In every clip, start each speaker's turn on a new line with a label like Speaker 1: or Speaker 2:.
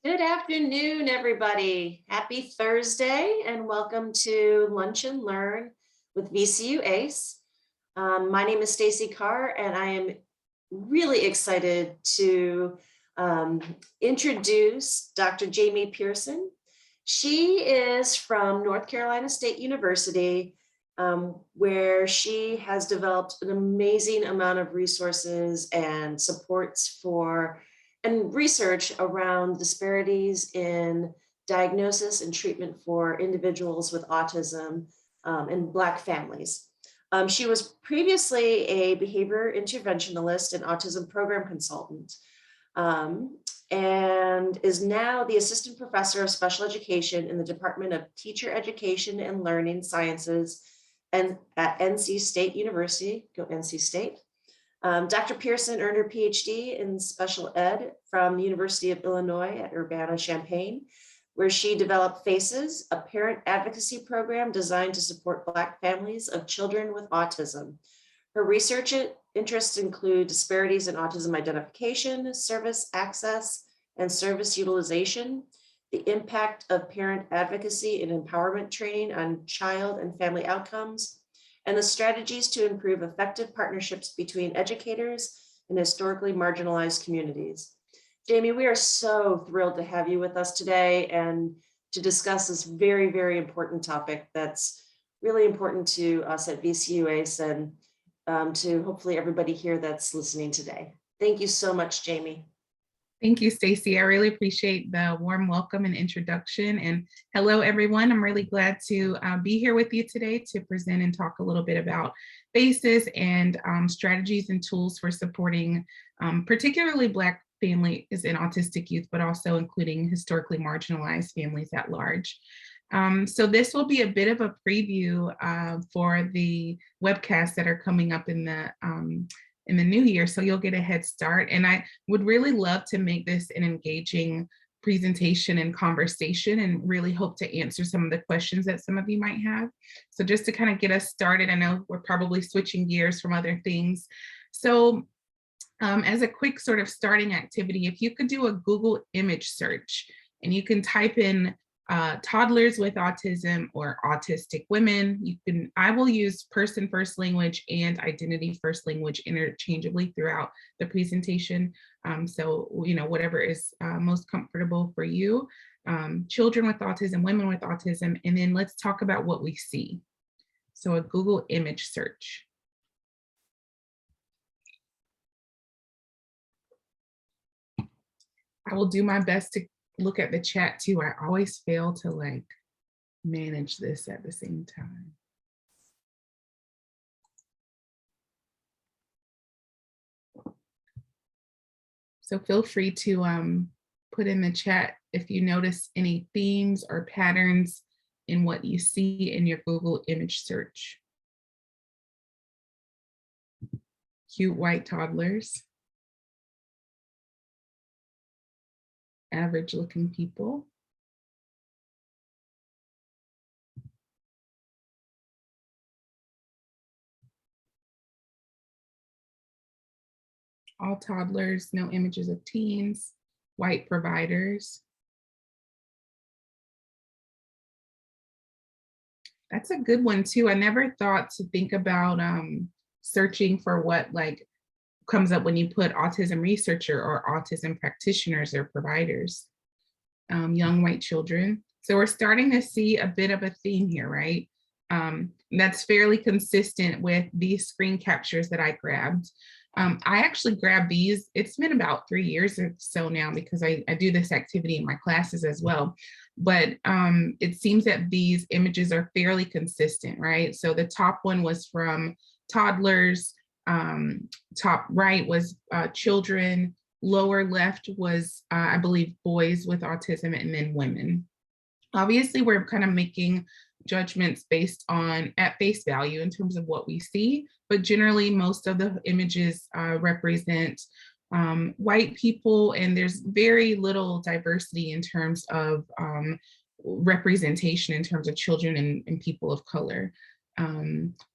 Speaker 1: Good afternoon, everybody. Happy Thursday and welcome to Lunch and Learn with VCU ACE. My name is Stacy Carr and I am really excited to introduce Dr. Jamie Pearson. She is from North Carolina State University, where she has developed an amazing amount of resources and supports for and research around disparities in diagnosis and treatment for individuals with autism and Black families. She was previously a behavior interventionalist and autism program consultant, and is now the assistant professor of special education in the Department of Teacher Education and Learning Sciences and at NC State University. Go NC State. Dr. Pearson earned her PhD in special ed from the University of Illinois at Urbana-Champaign, where she developed FACES, a parent advocacy program designed to support Black families of children with autism. Her research interests include disparities in autism identification, service access, and service utilization, the impact of parent advocacy and empowerment training on child and family outcomes, and the strategies to improve effective partnerships between educators and historically marginalized communities. Jamie, we are so thrilled to have you with us today and to discuss this very, very important topic that's really important to us at VCU ACE and to hopefully everybody here that's listening today. Thank you so much, Jamie.
Speaker 2: Thank you, Stacy. I really appreciate the warm welcome and introduction. And hello, everyone. I'm really glad to be here with you today to present and talk a little bit about FACES and strategies and tools for supporting particularly Black families and autistic youth, but also including historically marginalized families at large. So this will be a bit of a preview for the webcasts that are coming up in the new year, so you'll get a head start. And I would really love to make this an engaging presentation and conversation and really hope to answer some of the questions that some of you might have. So just to kind of get us started, I know we're probably switching gears from other things. So as a quick sort of starting activity, if you could do a Google image search and you can type in toddlers with autism or autistic women, I will use person first language and identity first language interchangeably throughout the presentation. So, whatever is most comfortable for you. Children with autism, women with autism, and then let's talk about what we see. So a Google image search. I will do my best to look at the chat too. I always fail to manage this at the same time. So feel free to put in the chat if you notice any themes or patterns in what you see in your Google image search. Cute white toddlers. Average looking people. All toddlers, no images of teens, white providers. That's a good one too. I never thought to think about searching for what comes up when you put autism researcher or autism practitioners or providers. Young white children. So we're starting to see a bit of a theme here, right? That's fairly consistent with these screen captures that I grabbed. I actually grabbed these. It's been about 3 years or so now because I do this activity in my classes as well. But it seems that these images are fairly consistent, right? So the top one was from toddlers, top right was children, lower left was, I believe, boys with autism, and then women. Obviously, we're kind of making judgments based on at face value in terms of what we see, but generally most of the images represent white people, and there's very little diversity in terms of representation in terms of children and people of color.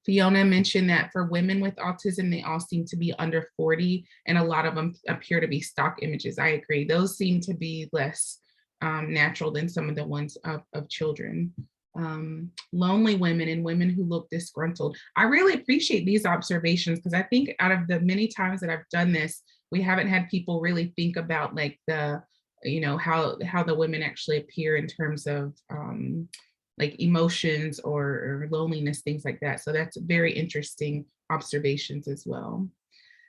Speaker 2: Fiona mentioned that for women with autism, they all seem to be under 40, and a lot of them appear to be stock images. I agree. Those seem to be less natural than some of the ones of children. Lonely women and women who look disgruntled. I really appreciate these observations because I think out of the many times that I've done this, we haven't had people really think about like the, how the women actually appear in terms of like emotions or loneliness, things like that. So that's very interesting observations as well.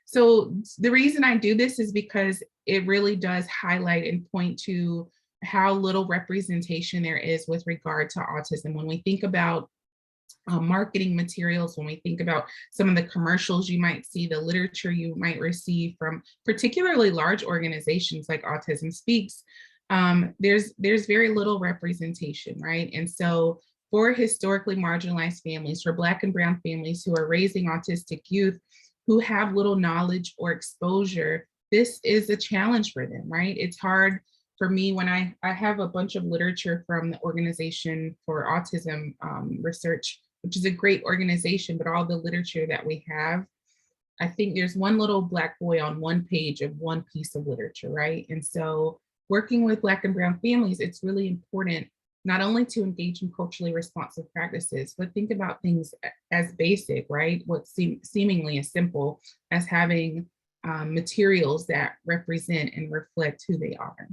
Speaker 2: So the reason I do this is because it really does highlight and point to how little representation there is with regard to autism. When we think about marketing materials, when we think about some of the commercials you might see, the literature you might receive from particularly large organizations like Autism Speaks, there's very little representation, right? And so for historically marginalized families, for Black and Brown families who are raising autistic youth, who have little knowledge or exposure, this is a challenge for them, right? It's hard for me when I have a bunch of literature from the Organization for Autism Research, which is a great organization, but all the literature that we have, I think there's one little Black boy on one page of one piece of literature, right? And so working with Black and Brown families, it's really important not only to engage in culturally responsive practices, but think about things as basic, right? What seemingly as simple as having materials that represent and reflect who they are.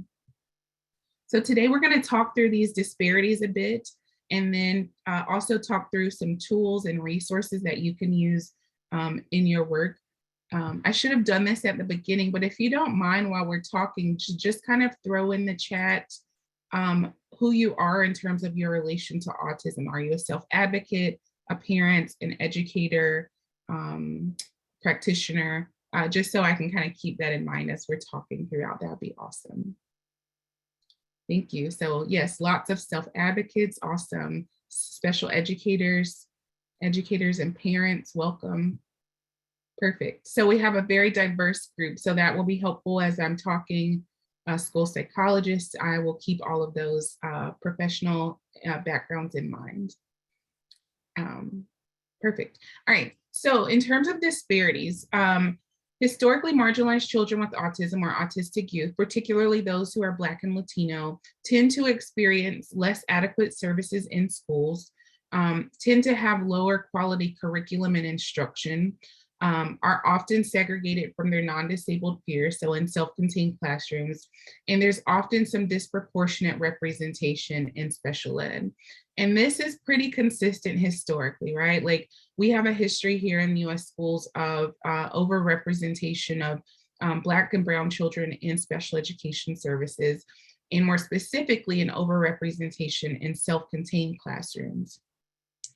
Speaker 2: So today we're going to talk through these disparities a bit, and then also talk through some tools and resources that you can use in your work. I should have done this at the beginning, but if you don't mind while we're talking, just kind of throw in the chat who you are in terms of your relation to autism. Are you a self-advocate, a parent, an educator, practitioner? Just so I can kind of keep that in mind as we're talking throughout, that'd be awesome. Thank you. So yes, lots of self-advocates, awesome. Special educators and parents, welcome. Perfect. So we have a very diverse group, so that will be helpful as I'm talking. School psychologists, I will keep all of those professional backgrounds in mind. Perfect. All right, so in terms of disparities, historically marginalized children with autism or autistic youth, particularly those who are Black and Latino, tend to experience less adequate services in schools, tend to have lower quality curriculum and instruction, are often segregated from their non-disabled peers, so in self-contained classrooms, and there's often some disproportionate representation in special ed. And this is pretty consistent historically, right? Like we have a history here in US schools of overrepresentation of Black and Brown children in special education services, and more specifically an overrepresentation in self-contained classrooms.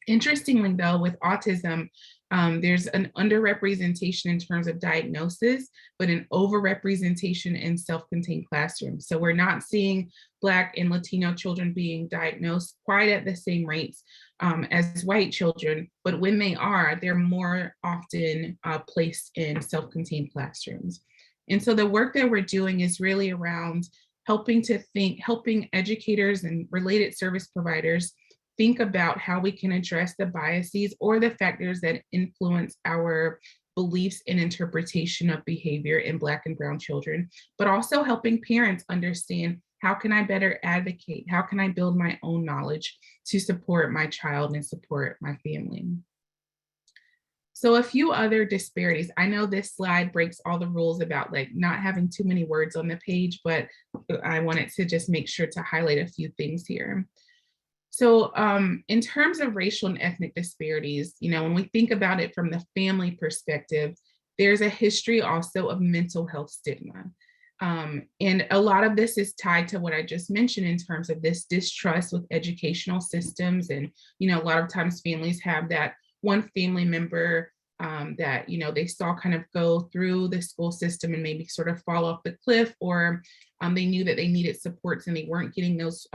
Speaker 2: Interestingly though, with autism, there's an underrepresentation in terms of diagnosis, but an overrepresentation in self-contained classrooms. So we're not seeing Black and Latino children being diagnosed quite at the same rates as white children, but when they are, they're more often placed in self-contained classrooms. And so the work that we're doing is really around helping educators and related service providers think about how we can address the biases or the factors that influence our beliefs and interpretation of behavior in Black and Brown children, but also helping parents understand how can I better advocate? How can I build my own knowledge to support my child and support my family? So a few other disparities. I know this slide breaks all the rules about like not having too many words on the page, but I wanted to just make sure to highlight a few things here. So in terms of racial and ethnic disparities, when we think about it from the family perspective, there's a history also of mental health stigma. And a lot of this is tied to what I just mentioned in terms of this distrust with educational systems. And, a lot of times families have that one family member that, they saw kind of go through the school system and maybe sort of fall off the cliff, or they knew that they needed supports and they weren't getting those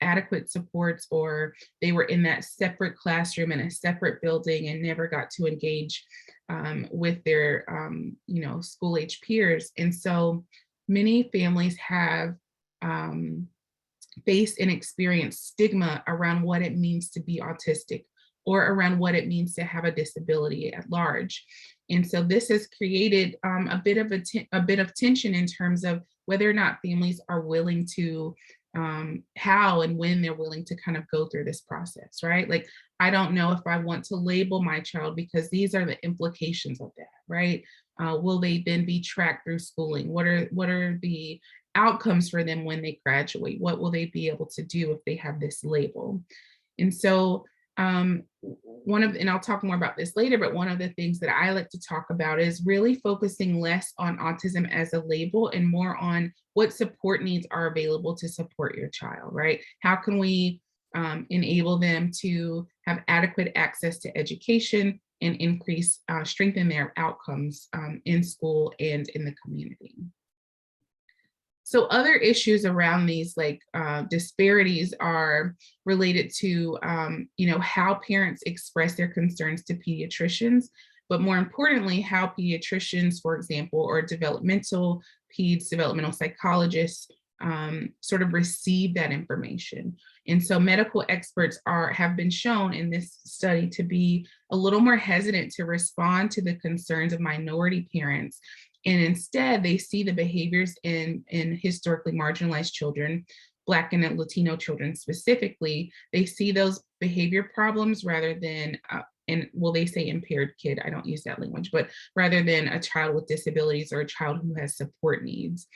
Speaker 2: adequate supports, or they were in that separate classroom in a separate building and never got to engage with their, school age peers. And so many families have faced and experienced stigma around what it means to be autistic, or around what it means to have a disability at large. And so this has created a bit of tension in terms of whether or not families are willing to how and when they're willing to kind of go through this process, right? Like, I don't know if I want to label my child because these are the implications of that, right? Will they then be tracked through schooling? What are the outcomes for them when they graduate? What will they be able to do if they have this label? And so and I'll talk more about this later, but one of the things that I like to talk about is really focusing less on autism as a label and more on what support needs are available to support your child, right? How can we enable them to have adequate access to education and strengthen their outcomes in school and in the community? So other issues around these disparities are related to how parents express their concerns to pediatricians, but more importantly, how pediatricians, for example, or developmental psychologists sort of receive that information. And so medical experts have been shown in this study to be a little more hesitant to respond to the concerns of minority parents. And instead, they see the behaviors in historically marginalized children, Black and Latino children specifically. They see those behavior problems rather than, they say impaired kid, I don't use that language, but rather than a child with disabilities or a child who has support needs.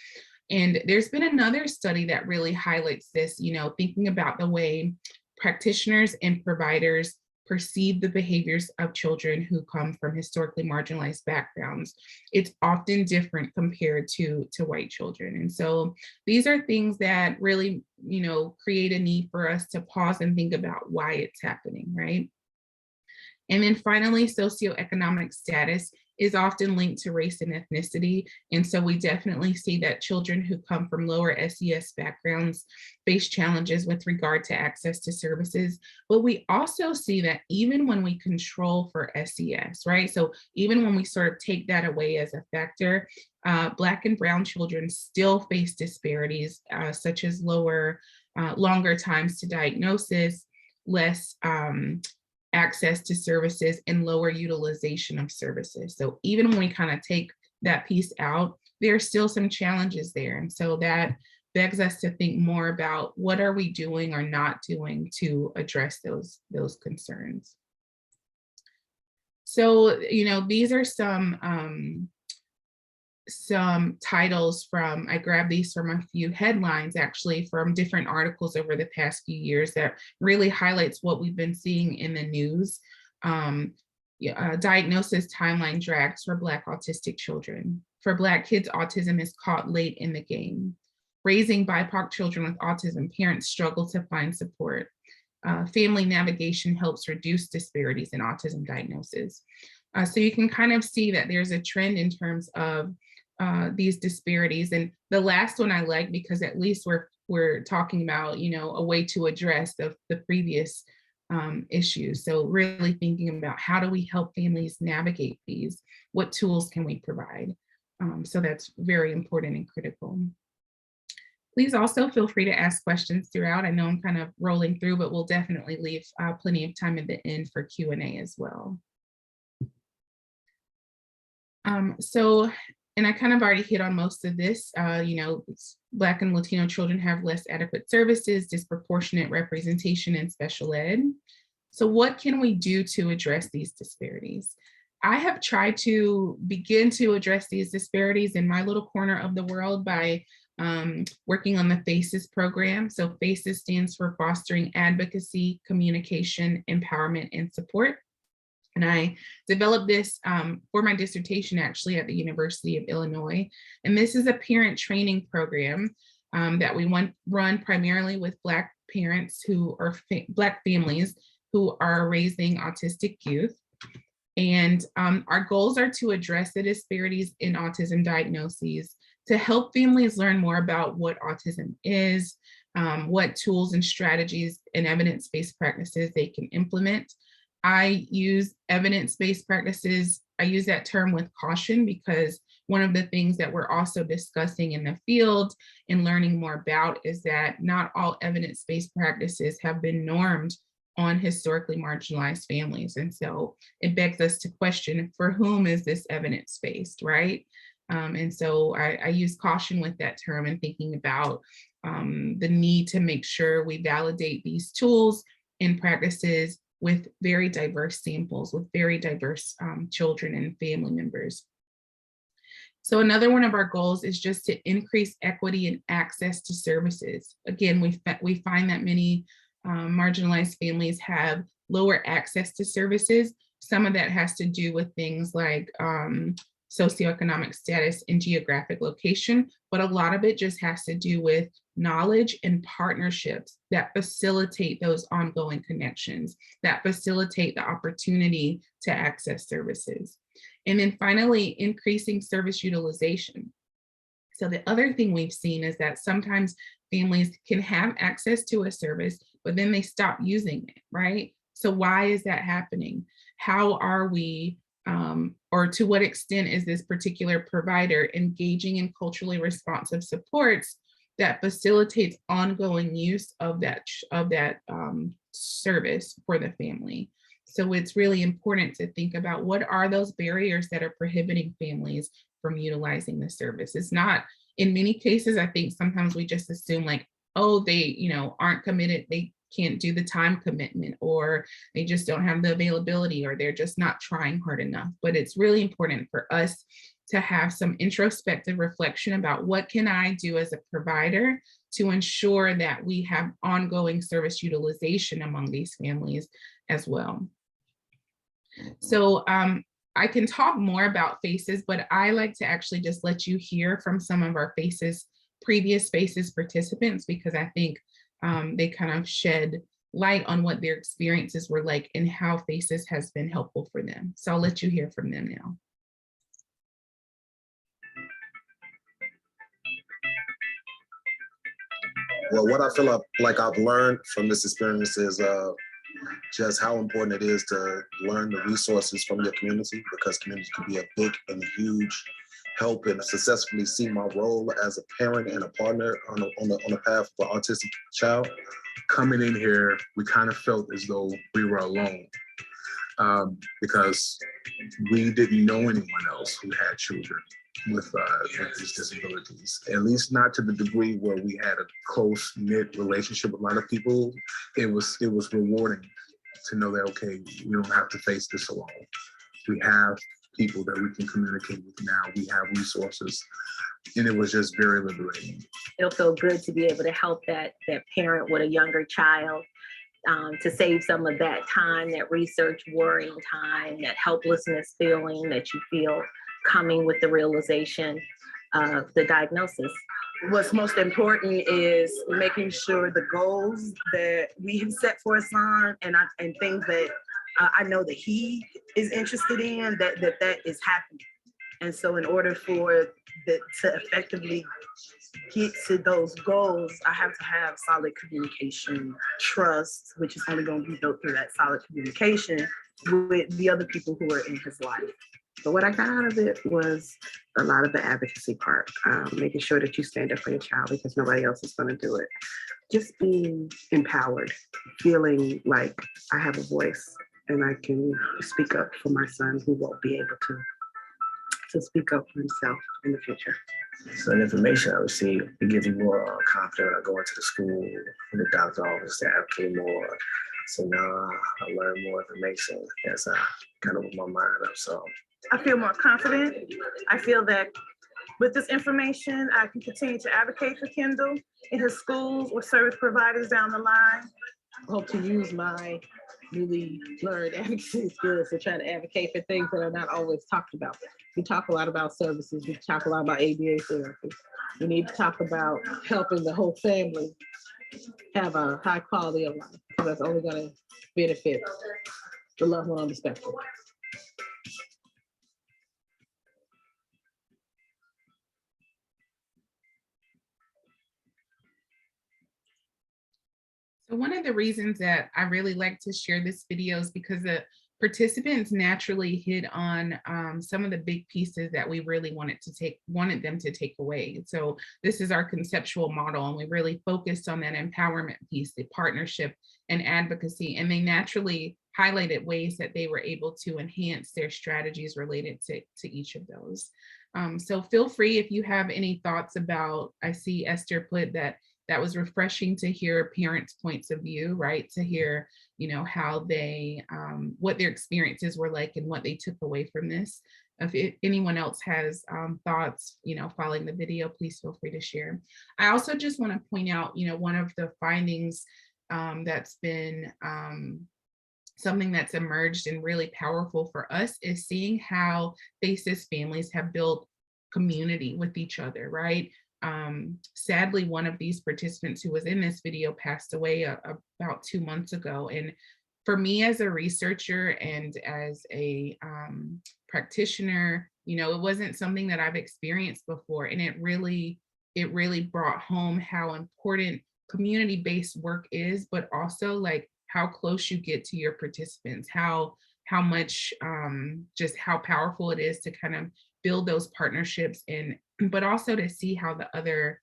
Speaker 2: And there's been another study that really highlights this, thinking about the way practitioners and providers perceive the behaviors of children who come from historically marginalized backgrounds. It's often different compared to white children. And so these are things that really, create a need for us to pause and think about why it's happening, right? And then finally, socioeconomic status is often linked to race and ethnicity. And so we definitely see that children who come from lower SES backgrounds face challenges with regard to access to services. But we also see that even when we control for SES, right? So even when we sort of take that away as a factor, Black and Brown children still face disparities, such as longer times to diagnosis, less access to services, and lower utilization of services. So even when we kind of take that piece out, there are still some challenges there. And so that begs us to think more about what are we doing or not doing to address those concerns. So, these are some titles I grabbed these from a few headlines actually from different articles over the past few years that really highlights what we've been seeing in the news. Diagnosis timeline drags for Black autistic children. For Black kids, autism is caught late in the game. Raising BIPOC children with autism, parents struggle to find support. Family navigation helps reduce disparities in autism diagnosis. So you can kind of see that there's a trend in terms of these disparities. And the last one I like because at least we're talking about, a way to address the previous issues. So really thinking about how do we help families navigate these? What tools can we provide? So that's very important and critical. Please also feel free to ask questions throughout. I know I'm kind of rolling through, but we'll definitely leave plenty of time at the end for Q&A as well. And I kind of already hit on most of this, Black and Latino children have less adequate services, disproportionate representation in special ed. So what can we do to address these disparities? I have tried to begin to address these disparities in my little corner of the world by working on the FACES program. So FACES stands for Fostering Advocacy, Communication, Empowerment, and Support. And I developed this for my dissertation actually at the University of Illinois. And this is a parent training program that we run primarily with Black parents who are Black families who are raising autistic youth. And our goals are to address the disparities in autism diagnoses, to help families learn more about what autism is, what tools and strategies and evidence-based practices they can implement. I use evidence-based practices. I use that term with caution because one of the things that we're also discussing in the field and learning more about is that not all evidence-based practices have been normed on historically marginalized families. And so it begs us to question, for whom is this evidence-based, right? And so I use caution with that term and thinking about the need to make sure we validate these tools and practices with very diverse samples, with very diverse children and family members. So another one of our goals is just to increase equity and access to services. Again, we find that many marginalized families have lower access to services. Some of that has to do with things like socioeconomic status and geographic location, but a lot of it just has to do with knowledge and partnerships that facilitate those ongoing connections, that facilitate the opportunity to access services. And then finally, increasing service utilization. So the other thing we've seen is that sometimes families can have access to a service, but then they stop using it, right? So why is that happening? How are we, or to what extent is this particular provider engaging in culturally responsive supports that facilitates ongoing use of that service for the family? So it's really important to think about what are those barriers that are prohibiting families from utilizing the service. It's not, in many cases, I think sometimes we just assume like, oh, they, aren't committed, they can't do the time commitment, or they just don't have the availability, or they're just not trying hard enough. But it's really important for us to have some introspective reflection about what can I do as a provider to ensure that we have ongoing service utilization among these families as well. So I can talk more about FACES, but I like to actually just let you hear from some of our previous FACES participants, because I think they kind of shed light on what their experiences were like and how FACES has been helpful for them. So I'll let you hear from them now.
Speaker 3: Well, what I feel like I've learned from this experience is just how important it is to learn the resources from your community, because community can be a big and huge help in successfully see my role as a parent and a partner on the path for an autistic child.
Speaker 4: Coming in here, we kind of felt as though we were alone because we didn't know anyone else who had children with these disabilities, at least not to the degree where we had a close-knit relationship with a lot of people. It was rewarding to know that, okay, we don't have to face this alone. We have people that we can communicate with now. We have resources, and it was just very liberating.
Speaker 5: It'll feel good to be able to help that parent with a younger child, to save some of that time, that research worrying time, that helplessness feeling that you feel coming with the realization of the diagnosis.
Speaker 6: What's most important is making sure the goals that we have set for a son and things that I know that he is interested in, that is happening. And so in order for to effectively get to those goals, I have to have solid communication, trust, which is only going to be built through that solid communication with the other people who are in his life.
Speaker 7: But what I got out of it was a lot of the advocacy part, making sure that you stand up for your child because nobody else is going to do it. Just being empowered, feeling like I have a voice and I can speak up for my son who won't be able to speak up for himself in the future.
Speaker 8: So the information I received, it gives me more confidence. I go into the school, in the doctor's office to advocate more. So now I learn more information as I kind of with my mind up. So
Speaker 6: I feel more confident. I feel that with this information, I can continue to advocate for Kendall in his schools or service providers down the line.
Speaker 7: I hope to use my newly learned advocacy skills to try to advocate for things that are not always talked about. We talk a lot about services. We talk a lot about ABA therapy. We need to talk about helping the whole family have a high quality of life, because that's only going to benefit the loved one on the spectrum.
Speaker 2: So one of the reasons that I really like to share this video is because the participants naturally hit on some of the big pieces that we really wanted them to take away. So this is our conceptual model, and we really focused on that empowerment piece, the partnership and advocacy, and they naturally highlighted ways that they were able to enhance their strategies related to each of those. So feel free if you have any thoughts about, I see Esther put that that was refreshing to hear parents' points of view, right? To hear, how they, what their experiences were like and what they took away from this. If anyone else has thoughts, following the video, please feel free to share. I also just want to point out, one of the findings that's been something that's emerged and really powerful for us is seeing how FACES families have built community with each other, right? Sadly, one of these participants who was in this video passed away about 2 months ago. And for me as a researcher and as a practitioner, it wasn't something that I've experienced before. And it really brought home how important community-based work is, but also like how close you get to your participants, how much, just how powerful it is to kind of build those partnerships, but also to see how the other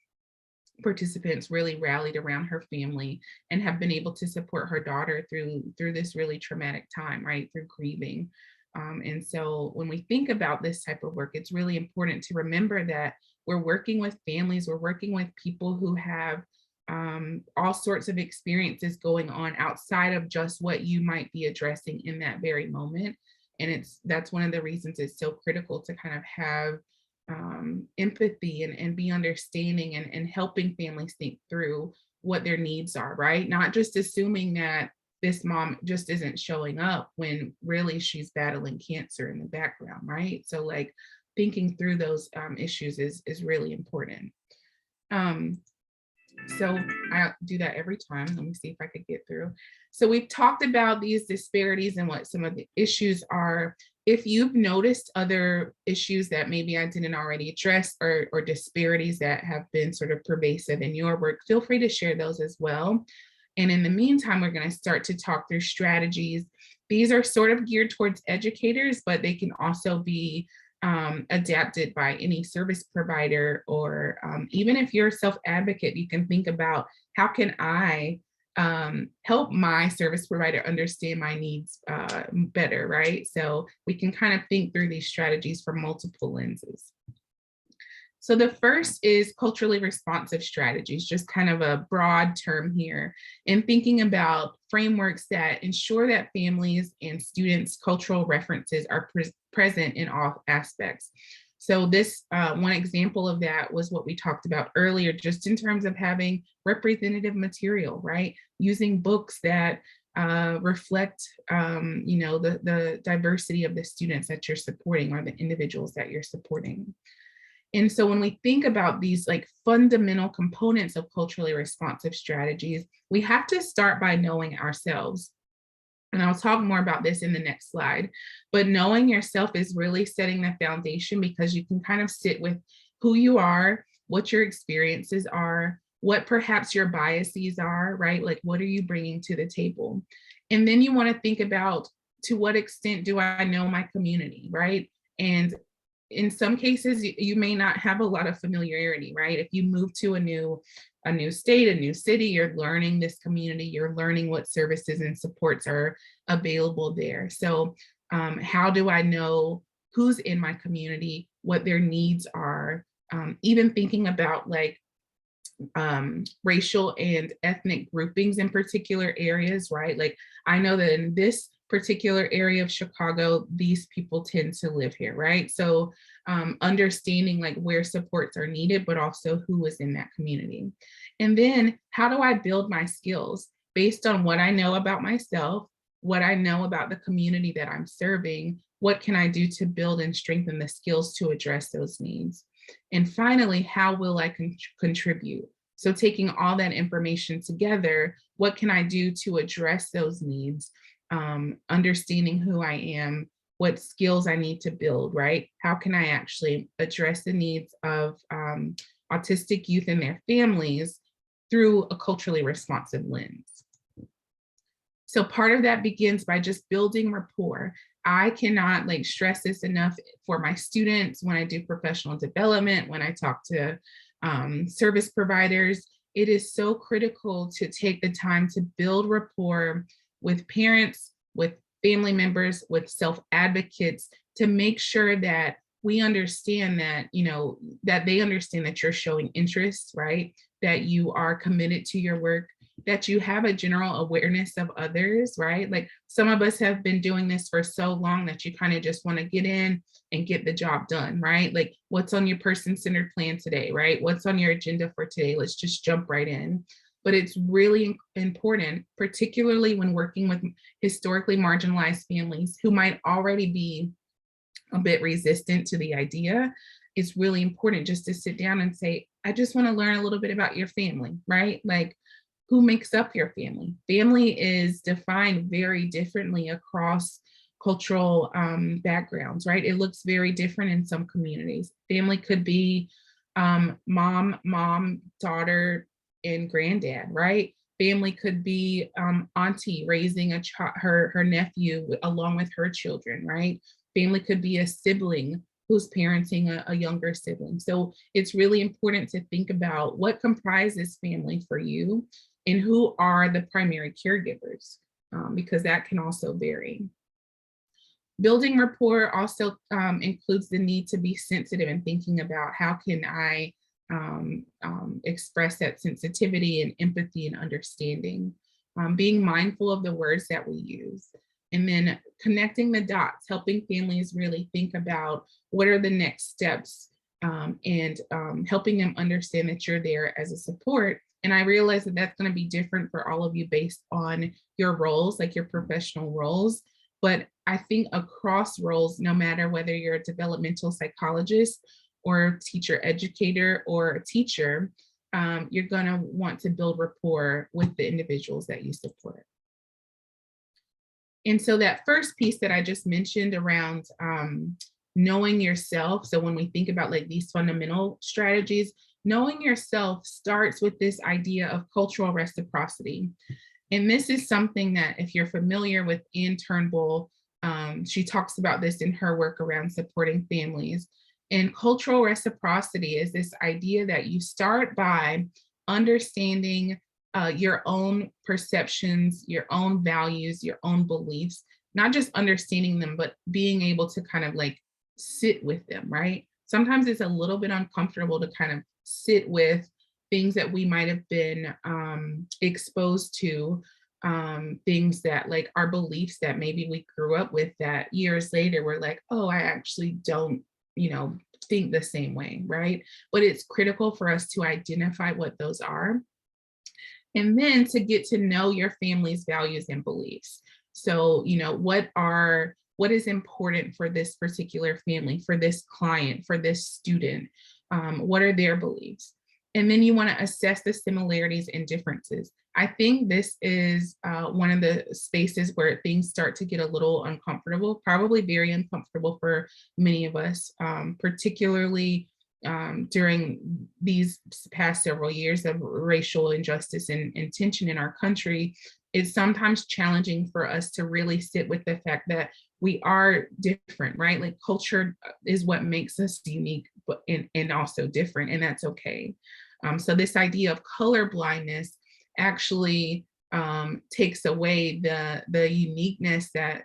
Speaker 2: participants really rallied around her family and have been able to support her daughter through this really traumatic time, right, through grieving. And so when we think about this type of work, it's really important to remember that we're working with families, we're working with people who have all sorts of experiences going on outside of just what you might be addressing in that very moment. And that's one of the reasons it's so critical to kind of have empathy and be understanding and helping families think through what their needs are, right? Not just assuming that this mom just isn't showing up when really she's battling cancer in the background, right? So like thinking through those issues is really important. So I do that every time. Let me see if I could get through. So we've talked about these disparities and what some of the issues are. If you've noticed other issues that maybe I didn't already address or disparities that have been sort of pervasive in your work, feel free to share those as well. And in the meantime, we're going to start to talk through strategies. These are sort of geared towards educators, but they can also be adapted by any service provider, or even if you're a self-advocate, you can think about how can I help my service provider understand my needs better, right? So we can kind of think through these strategies from multiple lenses. So the first is culturally responsive strategies, just kind of a broad term here, and thinking about frameworks that ensure that families and students' cultural references are present in all aspects. So this one example of that was what we talked about earlier, just in terms of having representative material, right? Using books that reflect, the diversity of the students that you're supporting or the individuals that you're supporting. And so when we think about these like fundamental components of culturally responsive strategies, we have to start by knowing ourselves. And I'll talk more about this in the next slide, but knowing yourself is really setting the foundation, because you can kind of sit with who you are, what your experiences are, what perhaps your biases are, right? Like, what are you bringing to the table? And then you want to think about, to what extent do I know my community, right? And in some cases, you may not have a lot of familiarity, right? If you move to a new state, a new city, you're learning this community, you're learning what services and supports are available there. So how do I know who's in my community, what their needs are? Even thinking about like racial and ethnic groupings in particular areas, right? Like I know that in this particular area of Chicago, these people tend to live here, right? So understanding like where supports are needed, but also who is in that community. And then how do I build my skills based on what I know about myself, what I know about the community that I'm serving, what can I do to build and strengthen the skills to address those needs? And finally, how will I contribute? So taking all that information together, what can I do to address those needs? Understanding who I am, what skills I need to build, right? How can I actually address the needs of autistic youth and their families through a culturally responsive lens? So part of that begins by just building rapport. I cannot like stress this enough for my students when I do professional development, when I talk to service providers. It is so critical to take the time to build rapport with parents, with family members, with self-advocates, to make sure that we understand that, that they understand that you're showing interest, right? that you are committed to your work, that you have a general awareness of others, right? Like some of us have been doing this for so long that you kind of just want to get in and get the job done, right? Like what's on your person-centered plan today, right? What's on your agenda for today? Let's just jump right in. But it's really important, particularly when working with historically marginalized families who might already be a bit resistant to the idea. It's really important just to sit down and say, I just want to learn a little bit about your family, right? Like who makes up your family? Family is defined very differently across cultural backgrounds, right? It looks very different in some communities. Family could be mom, daughter, and granddad, right? Family could be auntie raising her nephew along with her children, right? Family could be a sibling who's parenting a younger sibling. So it's really important to think about what comprises family for you and who are the primary caregivers, because that can also vary. Building rapport also includes the need to be sensitive and thinking about how can I express that sensitivity and empathy and understanding, being mindful of the words that we use, and then connecting the dots, helping families really think about what are the next steps, and helping them understand that you're there as a support. And I realize that that's going to be different for all of you based on your roles, like your professional roles. But I think across roles, no matter whether you're a developmental psychologist or teacher educator or a teacher, you're going to want to build rapport with the individuals that you support. And so that first piece that I just mentioned around knowing yourself. So when we think about like these fundamental strategies, knowing yourself starts with this idea of cultural reciprocity. And this is something that if you're familiar with Ann Turnbull, she talks about this in her work around supporting families. And cultural reciprocity is this idea that you start by understanding your own perceptions, your own values, your own beliefs, not just understanding them, but being able to kind of like sit with them, right? Sometimes it's a little bit uncomfortable to kind of sit with things that we might have been exposed to, things that like our beliefs that maybe we grew up with that years later we're like, oh, I actually don't, think the same way, right? But it's critical for us to identify what those are. And then to get to know your family's values and beliefs. So, what is important for this particular family, for this client, for this student? What are their beliefs? And then you want to assess the similarities and differences. I think this is one of the spaces where things start to get a little uncomfortable, probably very uncomfortable for many of us, particularly during these past several years of racial injustice and tension in our country. It's sometimes challenging for us to really sit with the fact that we are different, right? Like culture is what makes us unique, but and also different, and that's okay. So this idea of color blindness actually takes away the uniqueness that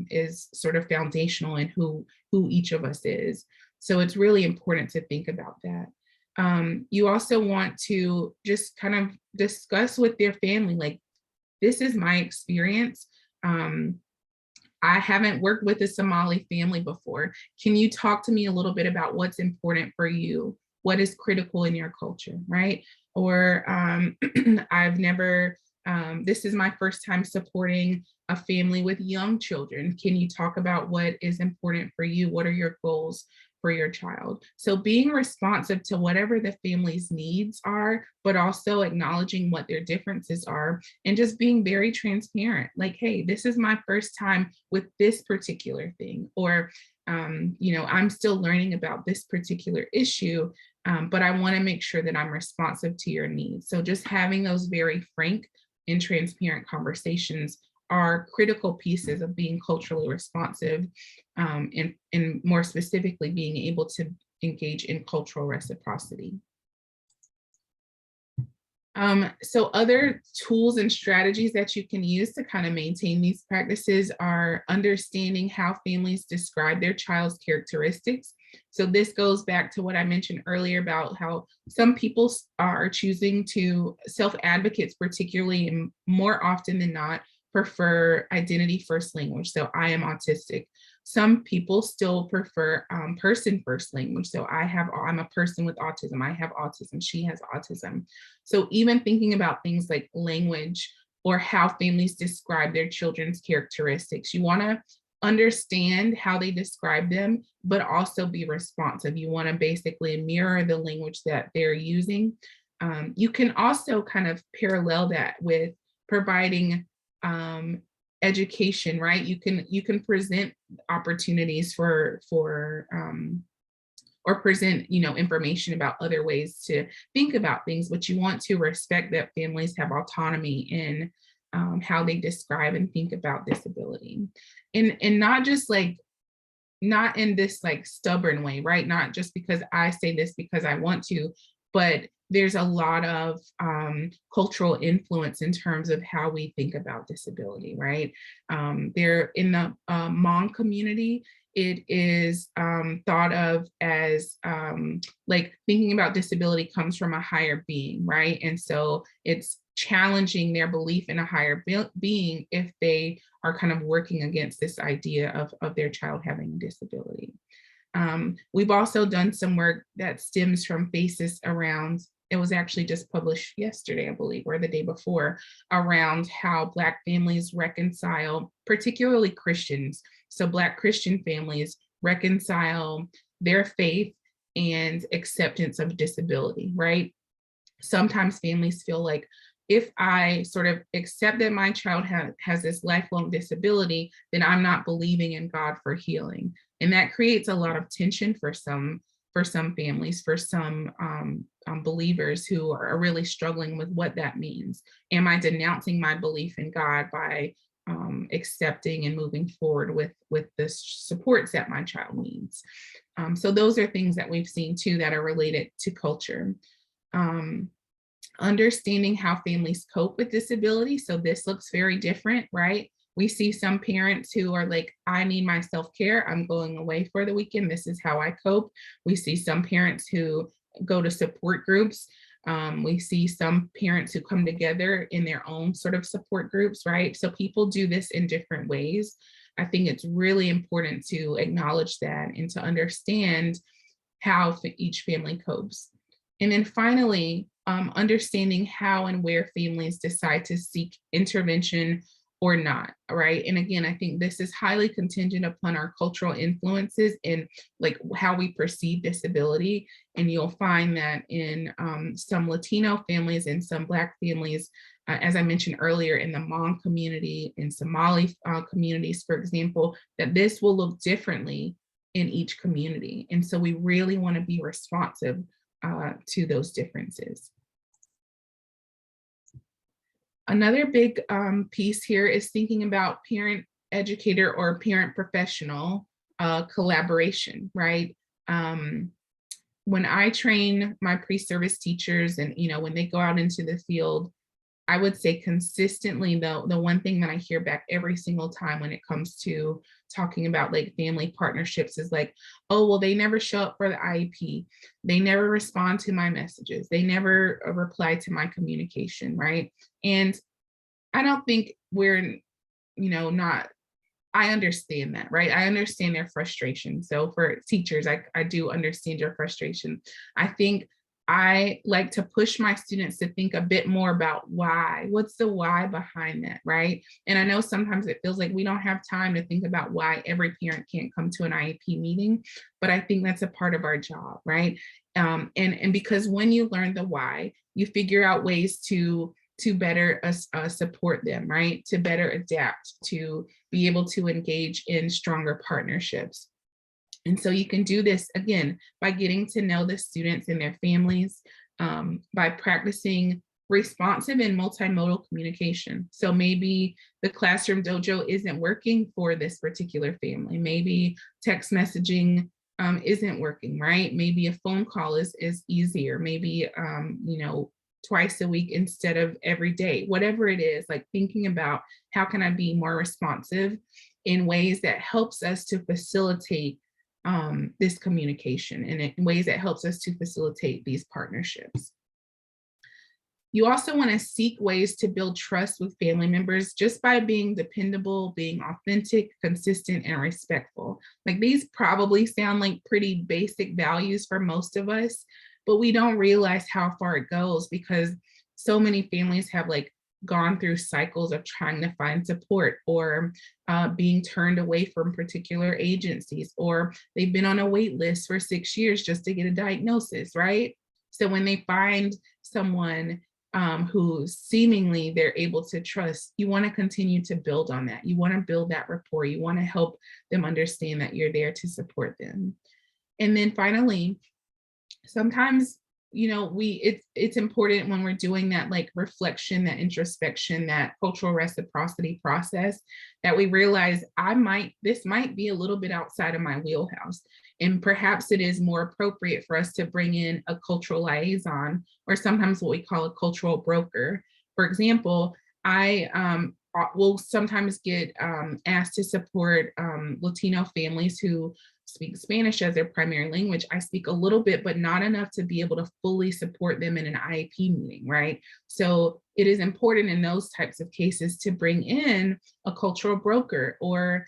Speaker 2: is sort of foundational in who each of us is. So it's really important to think about that. You also want to just kind of discuss with your family, like, this is my experience. I haven't worked with a Somali family before. Can you talk to me a little bit about what's important for you? What is critical in your culture, right? Or I've never, this is my first time supporting a family with young children. Can you talk about what is important for you? What are your goals for your child? So being responsive to whatever the family's needs are, but also acknowledging what their differences are and just being very transparent. Like, hey, this is my first time with this particular thing, or, I'm still learning about this particular issue, but I want to make sure that I'm responsive to your needs. So just having those very frank and transparent conversations are critical pieces of being culturally responsive, and more specifically being able to engage in cultural reciprocity. So other tools and strategies that you can use to kind of maintain these practices are understanding how families describe their child's characteristics So this goes back to what I mentioned earlier about how some people are choosing to, self-advocates particularly, and more often than not, prefer identity first language. So I am autistic. Some people still prefer person first language. So I'm a person with autism. I have autism. She has autism. So even thinking about things like language or how families describe their children's characteristics, you want to understand how they describe them, but also be responsive. You want to basically mirror the language that they're using. You can also kind of parallel that with providing education, right? You can present opportunities or present, information about other ways to think about things, but you want to respect that families have autonomy in how they describe and think about disability, and not just not in this stubborn way, right? Not just because I say this because I want to, but there's a lot of cultural influence in terms of how we think about disability, right? There in the Hmong community, it is thought of as thinking about disability comes from a higher being, right? And so it's challenging their belief in a higher being if they are kind of working against this idea of their child having a disability. We've also done some work that stems from FACES around, it was actually just published yesterday, I believe, or the day before, around how Black families reconcile, particularly Christians. So Black Christian families reconcile their faith and acceptance of disability, right? Sometimes families feel like, if I sort of accept that my child has this lifelong disability, then I'm not believing in God for healing. And that creates a lot of tension for some families, for some believers who are really struggling with what that means. Am I denouncing my belief in God by accepting and moving forward with the supports that my child needs? So those are things that we've seen too that are related to culture. Understanding how families cope with disability. So this looks very different, right? We see some parents who are like, I need my self-care. I'm going away for the weekend. This is how I cope. We see some parents who go to support groups. We see some parents who come together in their own sort of support groups, right? So people do this in different ways. I think it's really important to acknowledge that and to understand how each family copes. And then finally, understanding how and where families decide to seek intervention or not, right? And again, I think this is highly contingent upon our cultural influences and how we perceive disability. And you'll find that in some Latino families and some Black families, as I mentioned earlier, in the Hmong community, in Somali communities, for example, that this will look differently in each community. And so we really want to be responsive to those differences. Another big piece here is thinking about parent educator or parent professional collaboration, right? When I train my pre-service teachers and, when they go out into the field, I would say consistently, though, the one thing that I hear back every single time when it comes to talking about family partnerships is oh, well, they never show up for the IEP. They never respond to my messages. They never reply to my communication, right? And I don't think we're, I understand that, right? I understand their frustration. So for teachers, I do understand your frustration. I think I like to push my students to think a bit more about why. What's the why behind that, right? And I know sometimes it feels like we don't have time to think about why every parent can't come to an IEP meeting, but I think that's a part of our job, right? And because when you learn the why, you figure out ways to better support them, right? To better adapt, to be able to engage in stronger partnerships. And so you can do this, again, by getting to know the students and their families, by practicing responsive and multimodal communication. So maybe the classroom dojo isn't working for this particular family. Maybe text messaging isn't working, right? Maybe a phone call is easier. Maybe, twice a week instead of every day, whatever it is, thinking about how can I be more responsive in ways that helps us to facilitate this communication and in ways that helps us to facilitate these partnerships. You also want to seek ways to build trust with family members just by being dependable, being authentic, consistent, and respectful. Like these probably sound like pretty basic values for most of us, but we don't realize how far it goes because so many families have like gone through cycles of trying to find support or being turned away from particular agencies, or they've been on a wait list for 6 years just to get a diagnosis, right? So when they find someone who seemingly they're able to trust, you want to continue to build on that. You want to build that rapport. You want to help them understand that you're there to support them. And then finally, sometimes, you know, it's important when we're doing that like reflection, that introspection, that cultural reciprocity process, that we realize this might be a little bit outside of my wheelhouse. And perhaps it is more appropriate for us to bring in a cultural liaison, or sometimes what we call a cultural broker. For example, I will sometimes get asked to support Latino families who speak Spanish as their primary language. I speak a little bit, but not enough to be able to fully support them in an IEP meeting, right? So it is important in those types of cases to bring in a cultural broker or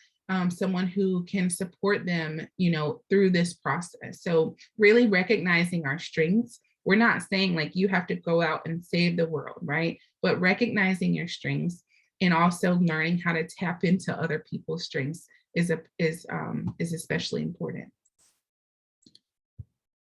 Speaker 2: someone who can support them, you know, through this process. So really recognizing our strengths. We're not saying like you have to go out and save the world, right? But recognizing your strengths and also learning how to tap into other people's strengths is especially important.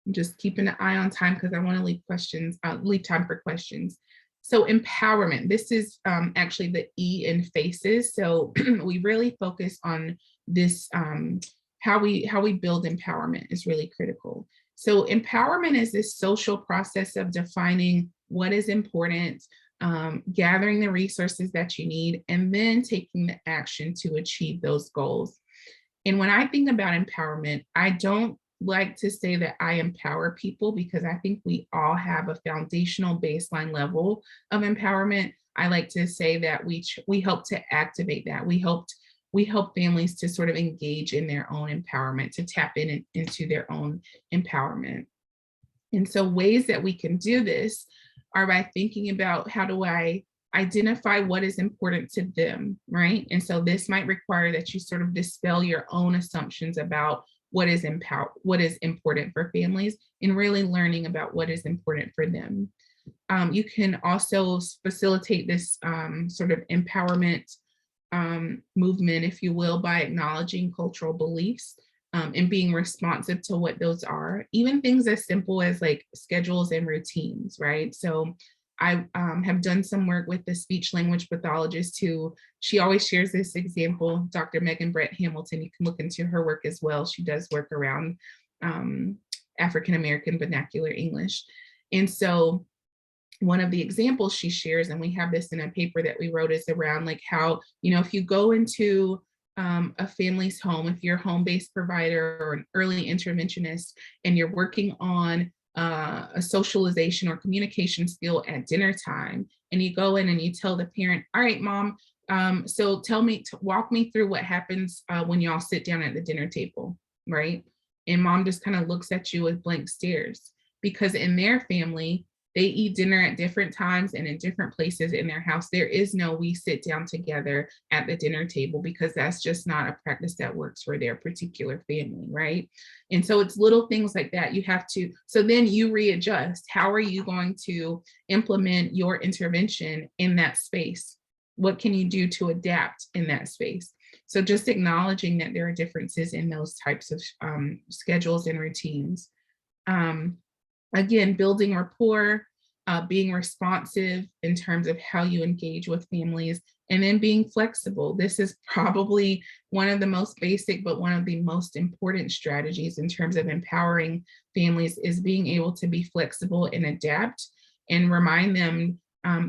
Speaker 2: I'm just keeping an eye on time because I want to leave time for questions. So empowerment, this is actually the E in FACES. So we really focus on this, how we build empowerment is really critical. So empowerment is this social process of defining what is important, gathering the resources that you need, and then taking the action to achieve those goals. And when I think about empowerment, I don't like to say that I empower people because I think we all have a foundational baseline level of empowerment. I like to say that we help to activate that. We help families to sort of engage in their own empowerment, to tap into their own empowerment. And so ways that we can do this are by thinking about how do I identify what is important to them, right? And so this might require that you sort of dispel your own assumptions about what is important for families and really learning about what is important for them. You can also facilitate this sort of empowerment movement, if you will, by acknowledging cultural beliefs and being responsive to what those are, even things as simple as like schedules and routines, right? So I have done some work with the speech language pathologist who, she always shares this example, Dr. Megan Brett Hamilton. You can look into her work as well. She does work around African-American vernacular English. And so one of the examples she shares, and we have this in a paper that we wrote, is around like how, you know, if you go into a family's home, if you're a home-based provider or an early interventionist and you're working on a socialization or communication skill at dinner time, and you go in and you tell the parent, all right, mom, so walk me through what happens when y'all sit down at the dinner table, right? And mom just kind of looks at you with blank stares, because in their family, they eat dinner at different times and in different places in their house. There is no we sit down together at the dinner table, because that's just not a practice that works for their particular family, right? And so it's little things like that you have to, so then you readjust. How are you going to implement your intervention in that space? What can you do to adapt in that space? So just acknowledging that there are differences in those types of schedules and routines. Again, building rapport, being responsive in terms of how you engage with families, and then being flexible. This is probably one of the most basic, but one of the most important strategies in terms of empowering families, is being able to be flexible and adapt and remind them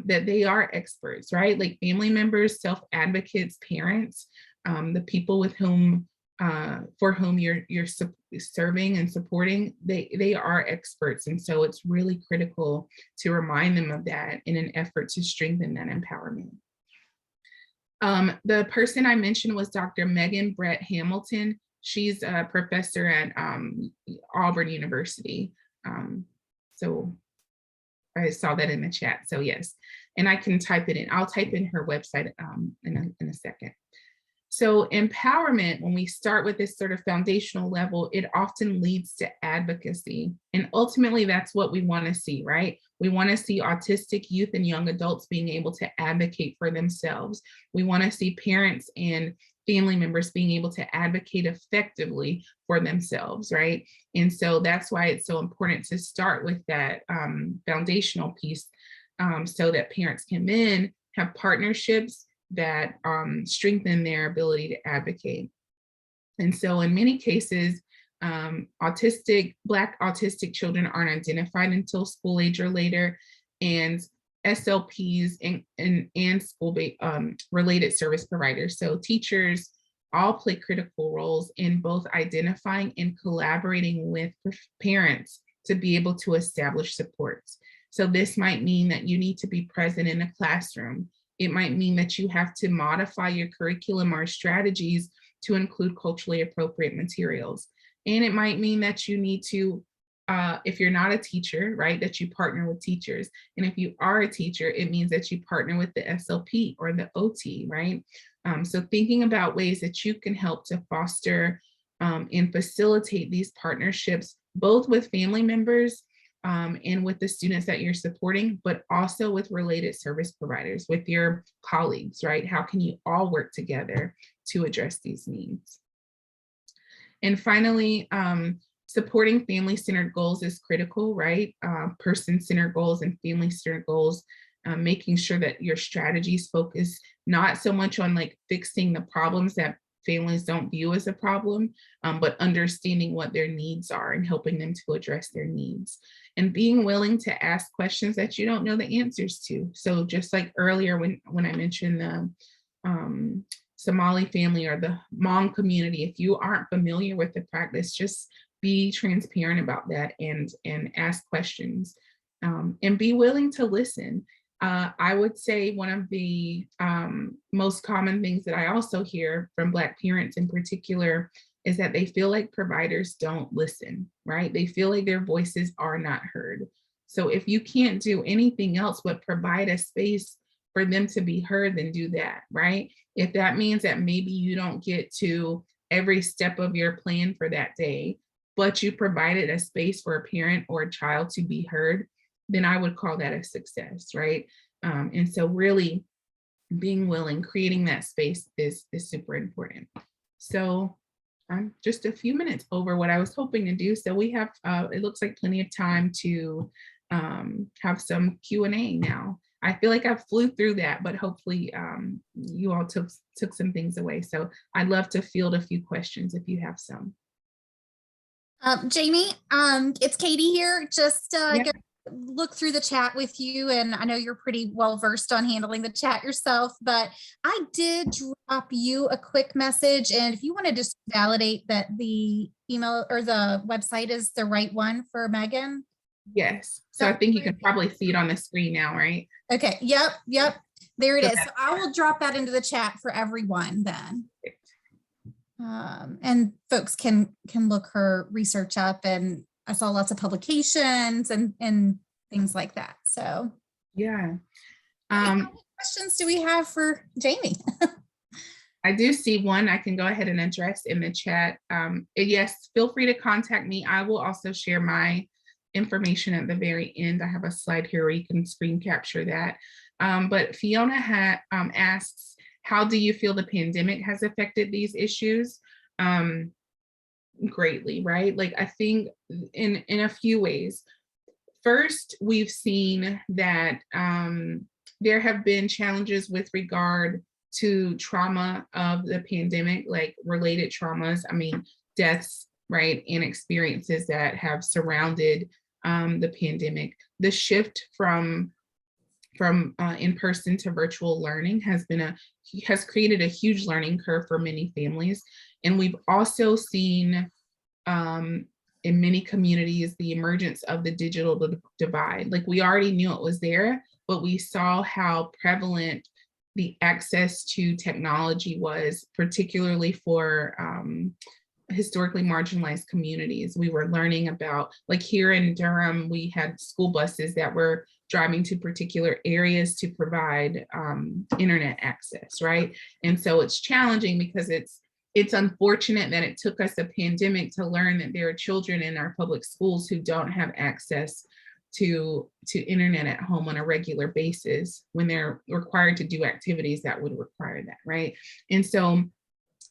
Speaker 2: that they are experts, right? Like family members, self-advocates, parents, the people with whom for whom you're serving and supporting, they are experts. And so it's really critical to remind them of that in an effort to strengthen that empowerment. The person I mentioned was Dr. Megan Brett Hamilton. She's a professor at Auburn University. So I saw that in the chat. So yes, and I can type it in. I'll type in her website in a second. So empowerment, when we start with this sort of foundational level, it often leads to advocacy. And ultimately, that's what we want to see, right? We want to see autistic youth and young adults being able to advocate for themselves. We want to see parents and family members being able to advocate effectively for themselves, right? And so that's why it's so important to start with that foundational piece, so that parents can then have partnerships that strengthen their ability to advocate. And so in many cases, Black autistic children aren't identified until school age or later, and SLPs and school related service providers, so teachers, all play critical roles in both identifying and collaborating with parents to be able to establish supports. So this might mean that you need to be present in a classroom. It might mean that you have to modify your curriculum or strategies to include culturally appropriate materials. And it might mean that you need to, if you're not a teacher, right, that you partner with teachers. And if you are a teacher, it means that you partner with the SLP or the OT, right? So thinking about ways that you can help to foster and facilitate these partnerships, both with family members and with the students that you're supporting, but also with related service providers, with your colleagues, right? How can you all work together to address these needs? And finally, supporting family-centered goals is critical, right? Person-centered goals and family-centered goals, making sure that your strategies focus not so much on like fixing the problems that families don't view as a problem, but understanding what their needs are and helping them to address their needs. And being willing to ask questions that you don't know the answers to. So just like earlier when I mentioned the Somali family or the Hmong community, if you aren't familiar with the practice, just be transparent about that and ask questions, and be willing to listen. I would say one of the most common things that I also hear from Black parents in particular is that they feel like providers don't listen, right? They feel like their voices are not heard. So if you can't do anything else but provide a space for them to be heard, then do that, right? If that means that maybe you don't get to every step of your plan for that day, but you provided a space for a parent or a child to be heard, then I would call that a success, right? And so really being willing, creating that space is super important. So I'm just a few minutes over what I was hoping to do. So we have, it looks like plenty of time to have some Q&A now. I feel like I flew through that, but hopefully you all took some things away. So I'd love to field a few questions if you have some.
Speaker 9: Jamie, it's Katie here. Just gonna look through the chat with you, and I know you're pretty well versed on handling the chat yourself, but I did drop you a quick message, and if you want to just validate that the email or the website is the right one for Megan.
Speaker 2: Yes, so I think you can probably see it on the screen now, right?
Speaker 9: Okay, yep, there it is. So I will drop that into the chat for everyone then. And folks can look her research up, and I saw lots of publications and things like that. So
Speaker 2: yeah.
Speaker 9: How many questions do we have for Jamie?
Speaker 2: I do see one I can go ahead and address in the chat. Yes, feel free to contact me. I will also share my information at the very end. I have a slide here where you can screen capture that. But Fiona asks, how do you feel the pandemic has affected these issues? Greatly, right? Like I think in a few ways. First, we've seen that there have been challenges with regard to trauma of the pandemic, like related traumas, I mean, deaths, right? And experiences that have surrounded the pandemic. The shift from in-person to virtual learning has created a huge learning curve for many families. And we've also seen in many communities, the emergence of the digital divide. Like we already knew it was there, but we saw how prevalent the access to technology was, particularly for historically marginalized communities. We were learning about, like here in Durham, we had school buses that were driving to particular areas to provide internet access, right? And so it's challenging because it's unfortunate that it took us a pandemic to learn that there are children in our public schools who don't have access to internet at home on a regular basis when they're required to do activities that would require that, right? And so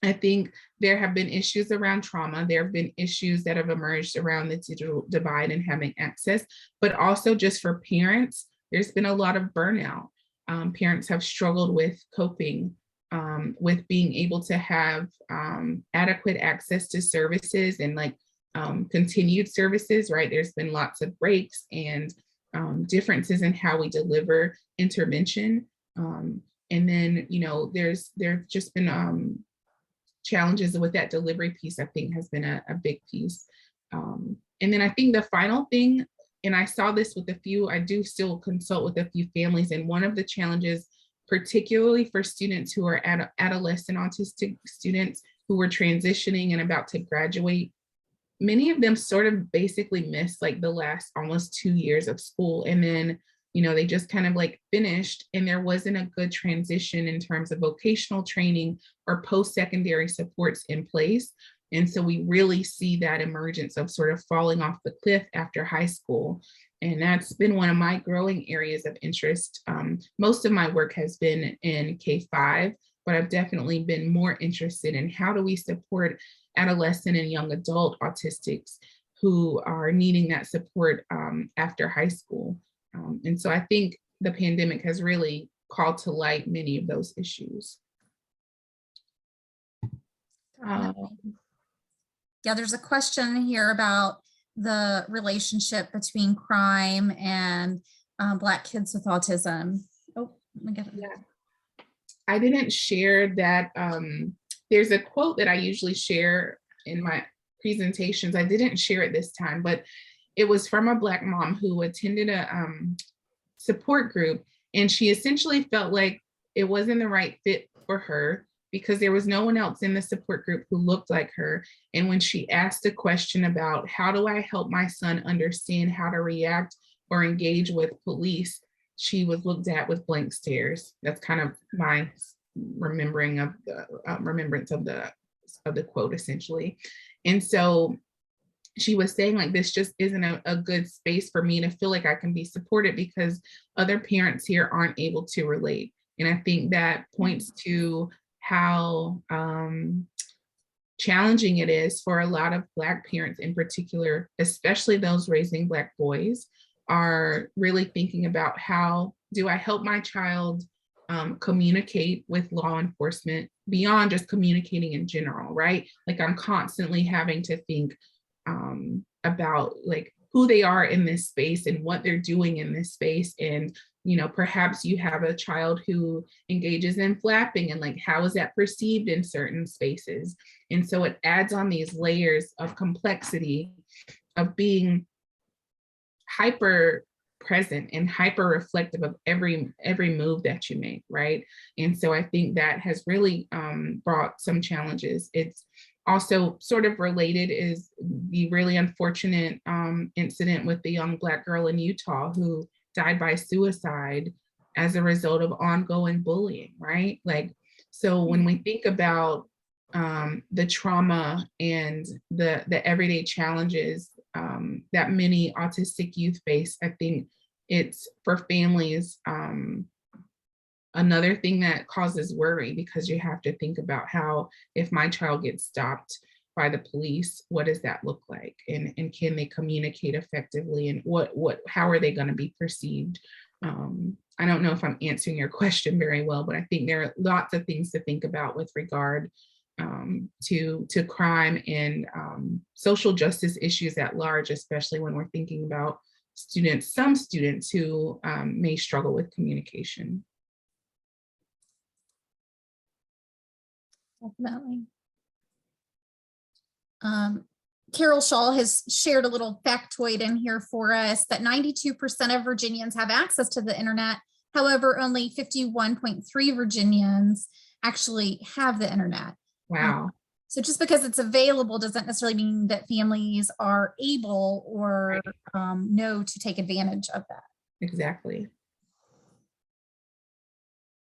Speaker 2: I think there have been issues around trauma. There have been issues that have emerged around the digital divide and having access, but also just for parents, there's been a lot of burnout. Parents have struggled with coping, with being able to have adequate access to services and like continued services, right? There's been lots of breaks and differences in how we deliver intervention. And then, you know, there's just been challenges with that delivery piece, I think has been a big piece. And then I think the final thing, and I saw this with a few, I do still consult with a few families, and one of the challenges, particularly for students who are adolescent autistic students who were transitioning and about to graduate, many of them sort of basically missed like the last almost 2 years of school. And then, you know, they just kind of like finished and there wasn't a good transition in terms of vocational training or post-secondary supports in place. And so we really see that emergence of sort of falling off the cliff after high school. And that's been one of my growing areas of interest. Most of my work has been in K-5, but I've definitely been more interested in how do we support adolescent and young adult autistics who are needing that support after high school. And so I think the pandemic has really called to light many of those issues.
Speaker 9: Yeah, there's a question here about the relationship between crime and Black kids with autism. Oh, let me get it.
Speaker 2: Yeah. I didn't share that. There's a quote that I usually share in my presentations. I didn't share it this time, but it was from a Black mom who attended a support group, and she essentially felt like it wasn't the right fit for her because there was no one else in the support group who looked like her. And when she asked a question about how do I help my son understand how to react or engage with police, she was looked at with blank stares. That's kind of my remembering of the remembrance of the quote, essentially. And so she was saying like, this just isn't a good space for me to feel like I can be supported because other parents here aren't able to relate. And I think that points to how challenging it is for a lot of Black parents in particular, especially those raising Black boys, are really thinking about how do I help my child communicate with law enforcement beyond just communicating in general, right? Like I'm constantly having to think about like who they are in this space and what they're doing in this space. And, you know, perhaps you have a child who engages in flapping and like, how is that perceived in certain spaces? And so it adds on these layers of complexity of being hyper present and hyper reflective of every move that you make, right? And so I think that has really brought some challenges. It's also sort of related is the really unfortunate incident with the young Black girl in Utah who died by suicide as a result of ongoing bullying, right? Like, so when we think about the trauma and the everyday challenges that many autistic youth face, I think it's for families another thing that causes worry because you have to think about how if my child gets stopped by the police, what does that look like? And can they communicate effectively? And how are they going to be perceived? I don't know if I'm answering your question very well, but I think there are lots of things to think about with regard to crime and social justice issues at large, especially when we're thinking about some students who may struggle with communication.
Speaker 9: Definitely. Carol Shaw has shared a little factoid in here for us that 92% of Virginians have access to the internet. However, only 51.3 Virginians actually have the internet.
Speaker 2: Wow.
Speaker 9: So just because it's available doesn't necessarily mean that families are able or know to take advantage of that.
Speaker 2: Exactly.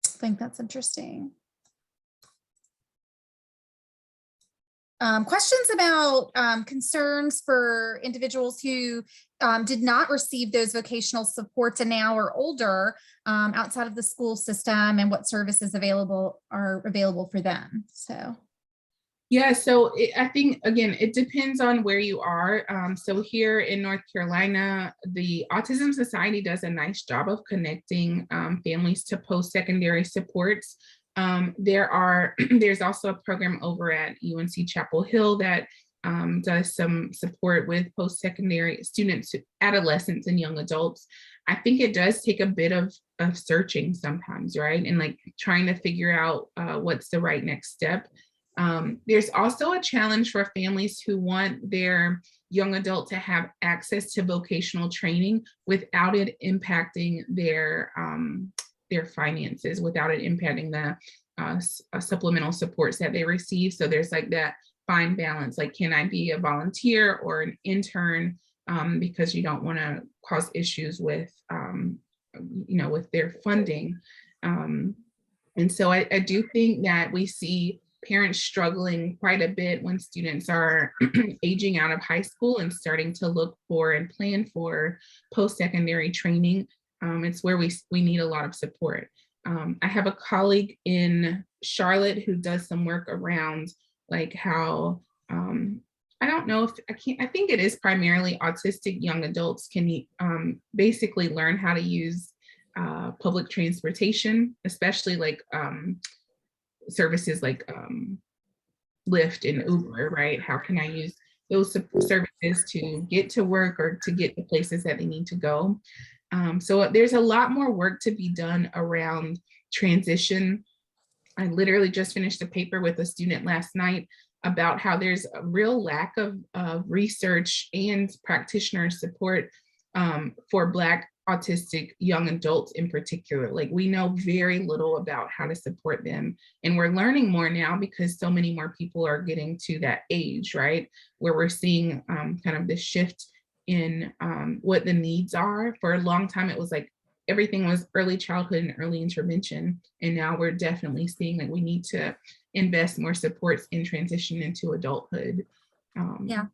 Speaker 9: I think that's interesting. Questions about concerns for individuals who did not receive those vocational supports and now are older outside of the school system, and what services are available for them. So.
Speaker 2: Yeah, so I think, again, it depends on where you are. So here in North Carolina, the Autism Society does a nice job of connecting families to post-secondary supports. There's also a program over at UNC Chapel Hill that does some support with post-secondary students, adolescents, and young adults. I think it does take a bit of searching sometimes, right? And like trying to figure out what's the right next step. There's also a challenge for families who want their young adult to have access to vocational training without it impacting their finances, without it impacting the supplemental supports that they receive. So there's like that fine balance, like, can I be a volunteer or an intern, because you don't want to cause issues with, with their funding. And so I do think that we see parents struggling quite a bit when students are aging out of high school and starting to look for and plan for post-secondary training. It's where we need a lot of support. I have a colleague in Charlotte who does some work around like how, I don't know if I think it is primarily autistic young adults can basically learn how to use public transportation, especially like services like Lyft and Uber, right? How can I use those services to get to work or to get to places that they need to go? So there's a lot more work to be done around transition. I literally just finished a paper with a student last night about how there's a real lack of research and practitioner support for Black autistic young adults in particular. Like, we know very little about how to support them. And we're learning more now because so many more people are getting to that age, right? Where we're seeing kind of this shift in what the needs are. For a long time, it was like everything was early childhood and early intervention. And now we're definitely seeing that we need to invest more supports in transition into adulthood.
Speaker 9: Yeah.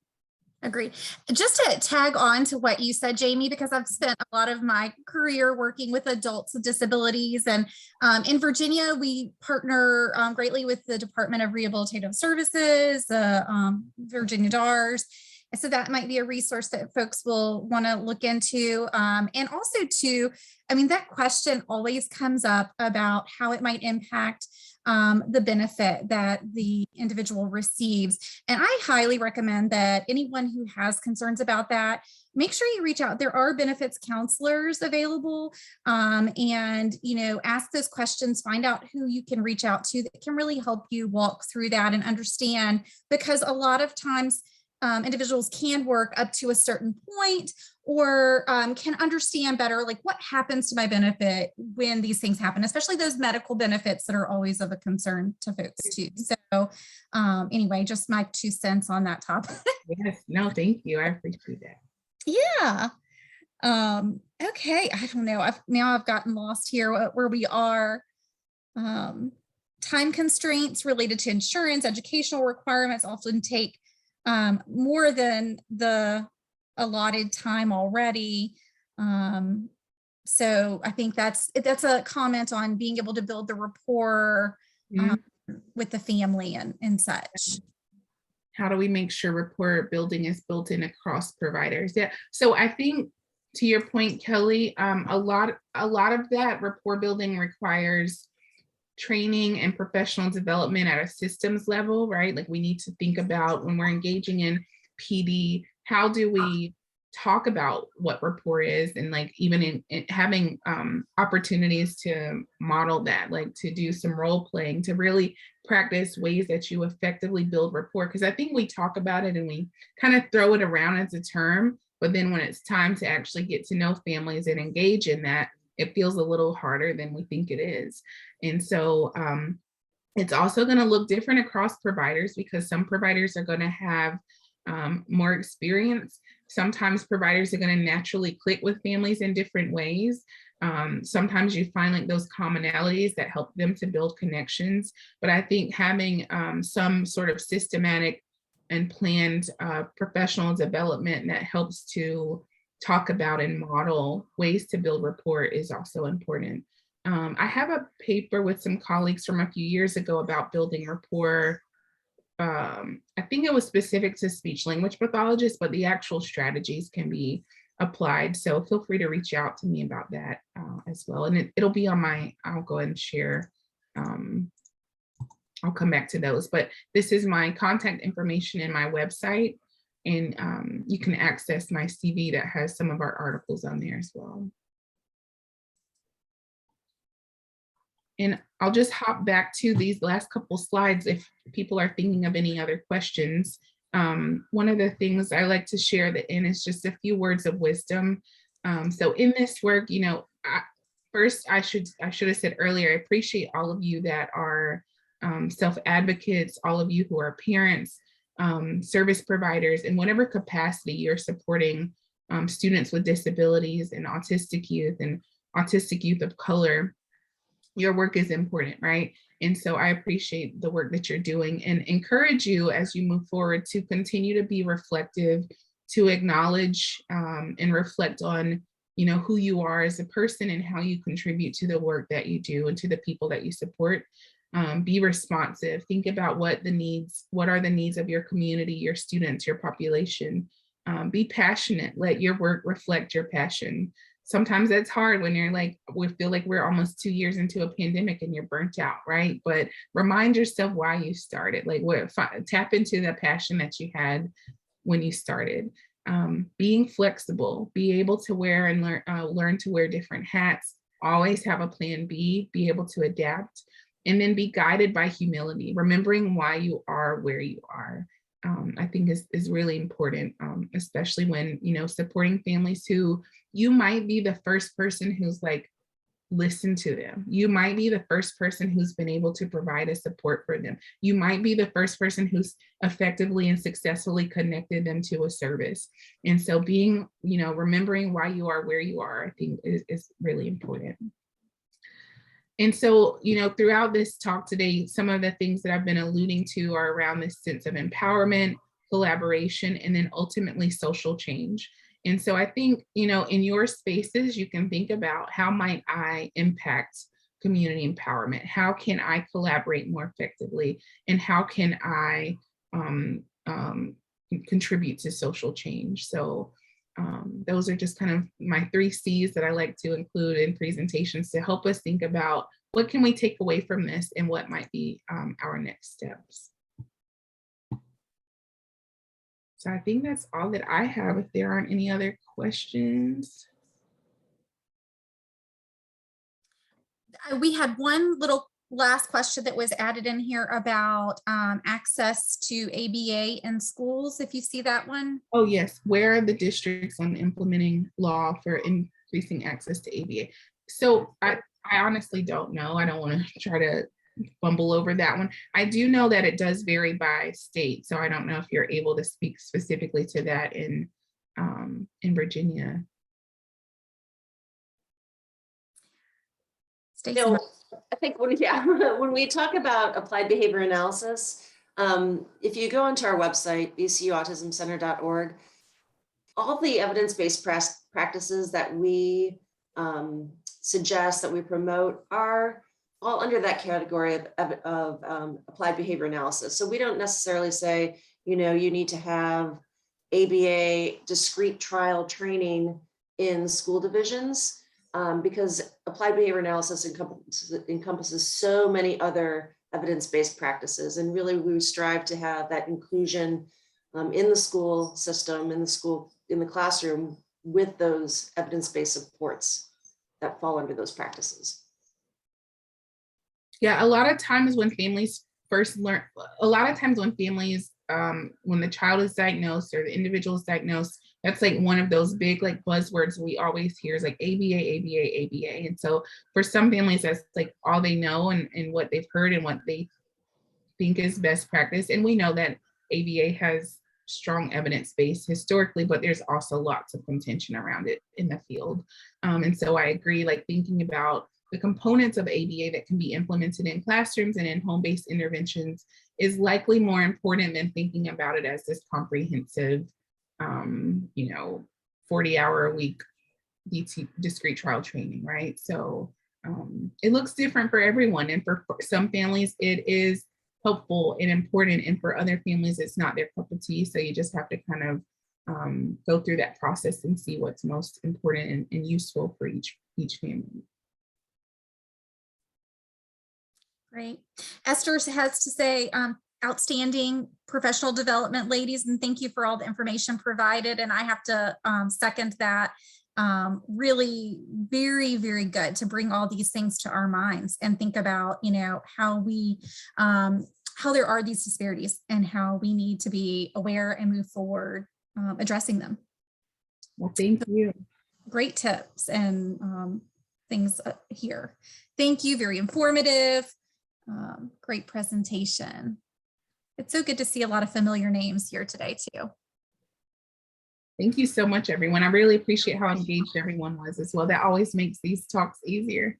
Speaker 9: Agreed. Just to tag on to what you said, Jamie, because I've spent a lot of my career working with adults with disabilities. And in Virginia, we partner greatly with the Department of Rehabilitative Services, Virginia DARS. And so that might be a resource that folks will want to look into. And also too, I mean, that question always comes up about how it might impact the benefit that the individual receives. And I highly recommend that anyone who has concerns about that, make sure you reach out. There are benefits counselors available, and, ask those questions, find out who you can reach out to that can really help you walk through that and understand, because a lot of times individuals can work up to a certain point or can understand better, like, what happens to my benefit when these things happen, especially those medical benefits that are always of a concern to folks too. So anyway, just my 2 cents on that topic.
Speaker 2: Yes, no, thank you. I appreciate that.
Speaker 9: Yeah. Okay. I don't know. I've gotten lost here where we are. Time constraints related to insurance, educational requirements often take more than the allotted time already. So I think that's a comment on being able to build the rapport with the family and such.
Speaker 2: How do we make sure rapport building is built in across providers? Yeah. So I think, to your point, Kelly, a lot of that rapport building requires training and professional development at a systems level, right? Like, we need to think about, when we're engaging in PD, how do we talk about what rapport is, and like even in having opportunities to model that, like to do some role playing, to really practice ways that you effectively build rapport. Because I think we talk about it and we kind of throw it around as a term, but then when it's time to actually get to know families and engage in that, it feels a little harder than we think it is. And so It's also going to look different across providers because some providers are going to have more experience. Sometimes providers are going to naturally click with families in different ways. Sometimes you find like those commonalities that help them to build connections. But I think having some sort of systematic and planned professional development that helps to talk about and model ways to build rapport is also important. I have a paper with some colleagues from a few years ago about building rapport. I think it was specific to speech language pathologists, but the actual strategies can be applied. So feel free to reach out to me about that as well. And it'll be on I'll go ahead and share. I'll come back to those, but this is my contact information in my website. And you can access my CV that has some of our articles on there as well. And I'll just hop back to these last couple slides if people are thinking of any other questions. One of the things I like to share that in is just a few words of wisdom. So in this work, you know, first I should have said earlier, I appreciate all of you that are self-advocates, all of you who are parents, service providers, in whatever capacity you're supporting students with disabilities and autistic youth of color. Your work is important, right? And so I appreciate the work that you're doing and encourage you as you move forward to continue to be reflective, to acknowledge and reflect on, you know, who you are as a person and how you contribute to the work that you do and to the people that you support. Be responsive. Think about what are the needs of your community, your students, your population. Be passionate. Let your work reflect your passion. Sometimes that's hard when you're like, we feel like we're almost 2 years into a pandemic and you're burnt out, right? But remind yourself why you started. Like, tap into the passion that you had when you started. Being flexible, be able to wear and learn to wear different hats. Always have a plan B. Be able to adapt, and then be guided by humility. Remembering why you are where you are, I think is really important, especially when, you know, supporting families who you might be the first person who's like, listen to them. You might be the first person who's been able to provide a support for them. You might be the first person who's effectively and successfully connected them to a service. And so being, you know, remembering why you are where you are, I think is really important. And so, you know, throughout this talk today, some of the things that I've been alluding to are around this sense of empowerment, collaboration, and then ultimately social change. And so I think, you know, in your spaces, you can think about how might I impact community empowerment? How can I collaborate more effectively? And how can I contribute to social change? So those are just kind of my 3 C's that I like to include in presentations to help us think about what can we take away from this and what might be our next steps. So I think that's all that I have. If there aren't any other questions.
Speaker 9: We had one little last question that was added in here about access to ABA in schools, if you see that one.
Speaker 2: Oh yes, where are the districts on implementing law for increasing access to ABA? So I honestly don't know. I don't want to try to fumble over that one. I do know that it does vary by state. So I don't know if you're able to speak specifically to that in Virginia.
Speaker 1: So I think when we talk about applied behavior analysis, if you go onto our website, bcuautismcenter.org, all the evidence-based practices that we suggest, that we promote, are all under that category of applied behavior analysis. So we don't necessarily say, you know, you need to have ABA discrete trial training in school divisions, because applied behavior analysis encompasses so many other evidence-based practices. And really we strive to have that inclusion in the school system, in the classroom, with those evidence-based supports that fall under those practices.
Speaker 2: Yeah, a lot of times when families first learn, when the child is diagnosed or the individual is diagnosed, that's like one of those big like buzzwords we always hear is like ABA, ABA, ABA. And so for some families, that's like all they know and what they've heard and what they think is best practice. And we know that ABA has strong evidence base historically, but there's also lots of contention around it in the field. And so I agree, like thinking about the components of ABA that can be implemented in classrooms and in home-based interventions is likely more important than thinking about it as this comprehensive, 40-hour-a-week discrete trial training, right? So it looks different for everyone. And for some families, it is helpful and important. And for other families, it's not their cup of tea. So you just have to kind of go through that process and see what's most important and useful for each family.
Speaker 9: Great. Esther has to say, outstanding professional development, ladies, and thank you for all the information provided. And I have to second that. Really very, very good to bring all these things to our minds and think about, how we, how there are these disparities and how we need to be aware and move forward addressing them.
Speaker 2: Well, thank you.
Speaker 9: Great tips and things here. Thank you. Very informative. Great presentation. It's so good to see a lot of familiar names here today too.
Speaker 2: Thank you so much, everyone. I really appreciate how engaged everyone was as well. That always makes these talks easier.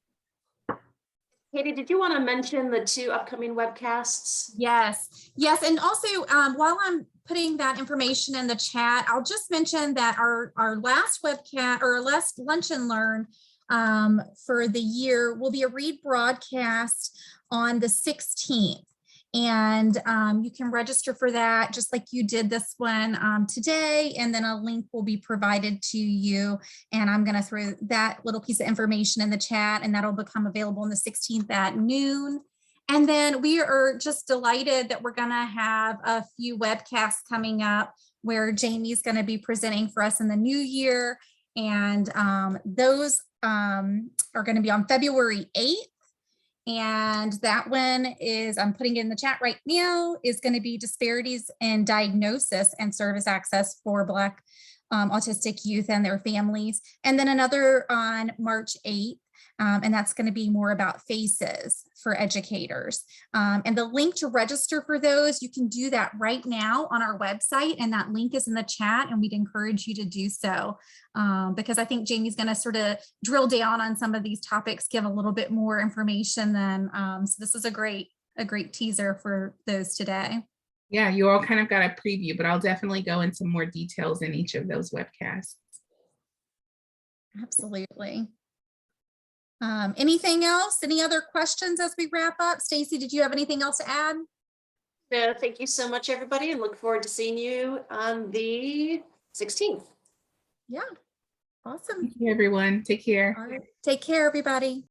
Speaker 1: Katie, did you want to mention the 2 upcoming webcasts?
Speaker 9: Yes. And also, while I'm putting that information in the chat, I'll just mention that our last webcast or last Lunch and Learn for the year will be a read broadcast on the 16th. And you can register for that just like you did this one today, and then a link will be provided to you. And I'm going to throw that little piece of information in the chat, and that'll become available on the 16th at noon. And then we are just delighted that we're going to have a few webcasts coming up where Jamie's going to be presenting for us in the new year. And those are going to be on February 8th. And that one is, I'm putting it in the chat right now, is going to be Disparities in Diagnosis and Service Access for Black autistic youth and their families. And then another on March 8th, and that's going to be more about FACES for educators. And the link to register for those, you can do that right now on our website, and that link is in the chat, and we'd encourage you to do so, because I think Jamie's going to sort of drill down on some of these topics, give a little bit more information than, so this is a great teaser for those today.
Speaker 2: Yeah, you all kind of got a preview, but I'll definitely go into more details in each of those webcasts.
Speaker 9: Absolutely. Anything else? Any other questions as we wrap up? Stacy, did you have anything else to add?
Speaker 1: No, thank you so much, everybody, and look forward to seeing you on the 16th.
Speaker 9: Yeah, awesome.
Speaker 2: Thank you, everyone. Take care.
Speaker 9: All right. Take care, everybody.